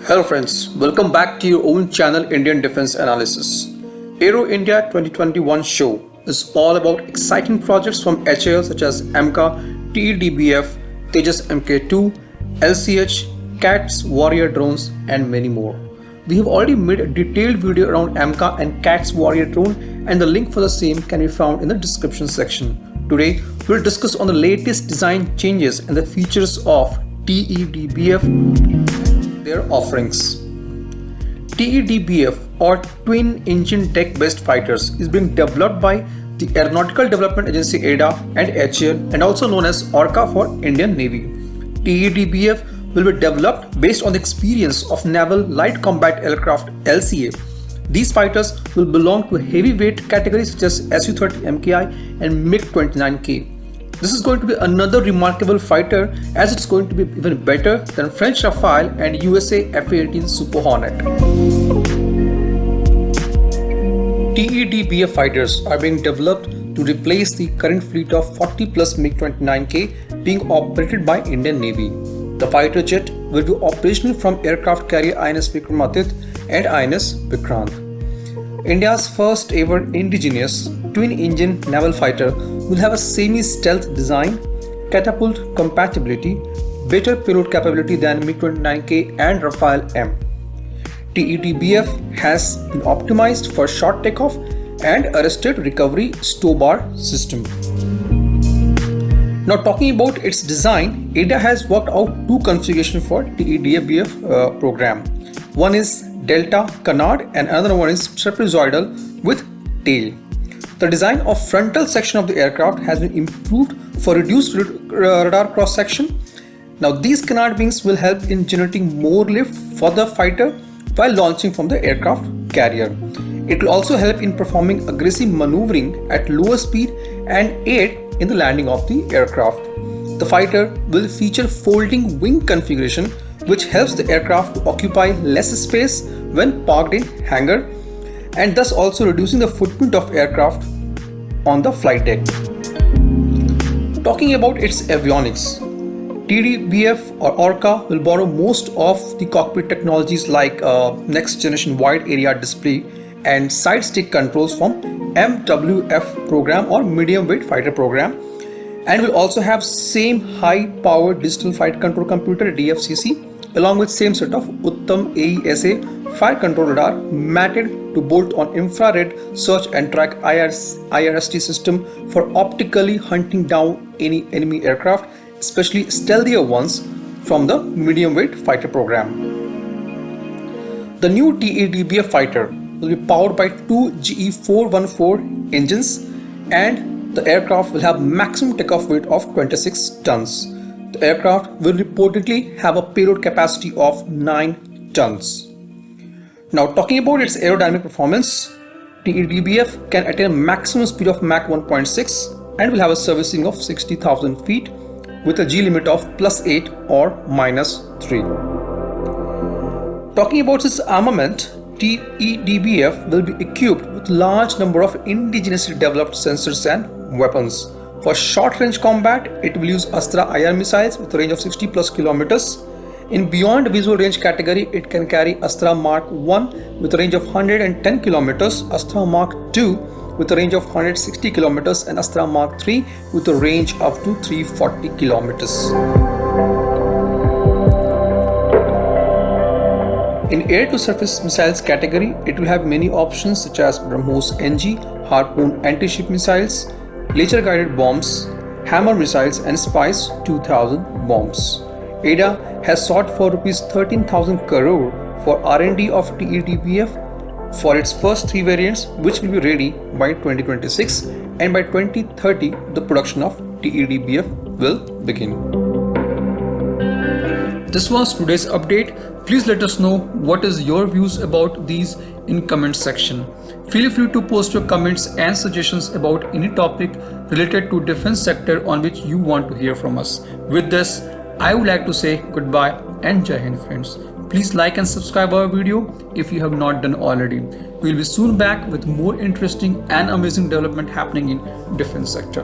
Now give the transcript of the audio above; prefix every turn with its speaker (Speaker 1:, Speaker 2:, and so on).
Speaker 1: Hello friends, welcome back to your own channel Indian Defense Analysis. Aero India 2021 show is all about exciting projects from HAL such as AMCA, TEDBF, Tejas MK2, LCH, Cats, Warrior drones and many more. We have already made a detailed video around AMCA and Cats Warrior drone and the link for the same can be found in the description section. Today, we'll discuss on the latest design changes and the features of TEDBF, their offerings. TEDBF or Twin Engine Deck Based Fighters is being developed by the Aeronautical Development Agency (ADA) and HAL and also known as ORCA for Indian Navy. TEDBF will be developed based on the experience of Naval Light Combat Aircraft (LCA). These fighters will belong to heavyweight categories such as SU-30MKI and MiG-29K. This is going to be another remarkable fighter as it's going to be even better than French Rafale and USA F-18 Super Hornet. TEDBF fighters are being developed to replace the current fleet of 40 plus MiG-29K being operated by Indian Navy. The fighter jet will be operational from aircraft carrier INS Vikramaditya and INS Vikrant. India's first ever indigenous twin-engine naval fighter will have a semi-stealth design, catapult compatibility, better payload capability than MiG-29K and Rafale M. TEDBF has been optimized for short takeoff and arrested recovery stow bar system. Now talking about its design, ADA has worked out two configurations for TEDBF program. One is Delta Canard and another one is trapezoidal with tail. The design of frontal section of the aircraft has been improved for reduced radar cross section. Now these canard wings will help in generating more lift for the fighter while launching from the aircraft carrier. It will also help in performing aggressive maneuvering at lower speed and aid in the landing of the aircraft. The fighter will feature folding wing configuration which helps the aircraft to occupy less space when parked in hangar and thus also reducing the footprint of aircraft on the flight deck. Talking about its avionics, TEDBF or ORCA will borrow most of the cockpit technologies like next generation wide area display and side stick controls from MWF program or medium weight fighter program and will also have same high power digital flight control computer DFCC along with same set of Uttam AESA fire control radar matted to bolt on infrared search and track IRST system for optically hunting down any enemy aircraft, especially stealthier ones from the medium weight fighter program. The new TEDBF fighter will be powered by two GE414 engines and the aircraft will have maximum takeoff weight of 26 tons. The aircraft will reportedly have a payload capacity of 9 tons. Now talking about its aerodynamic performance, TEDBF can attain a maximum speed of Mach 1.6 and will have a servicing of 60,000 feet with a G limit of +8 or -3. Talking about its armament, TEDBF will be equipped with large number of indigenously developed sensors and weapons. For short-range combat, it will use Astra IR missiles with a range of 60 plus kilometers. In beyond visual range category, it can carry Astra Mark 1 with a range of 110 kilometers, Astra Mark 2 with a range of 160 kilometers and Astra Mark 3 with a range up to 340 kilometers. In air-to-surface missiles category, it will have many options such as BrahMos NG, Harpoon anti-ship missiles, laser-guided bombs, Hammer missiles and Spice 2000 bombs. ADA has sought for Rs 13,000 crore for R&D of TEDBF for its first three variants which will be ready by 2026 and by 2030 the production of TEDBF will begin. This was today's update. Please let us know what is your views about these in comment section. Feel free to post your comments and suggestions about any topic related to defense sector on which you want to hear from us. With this, I would like to say goodbye and Jai Hind friends. Please like and subscribe our video if you have not done already. We will be soon back with more interesting and amazing development happening in defense sector.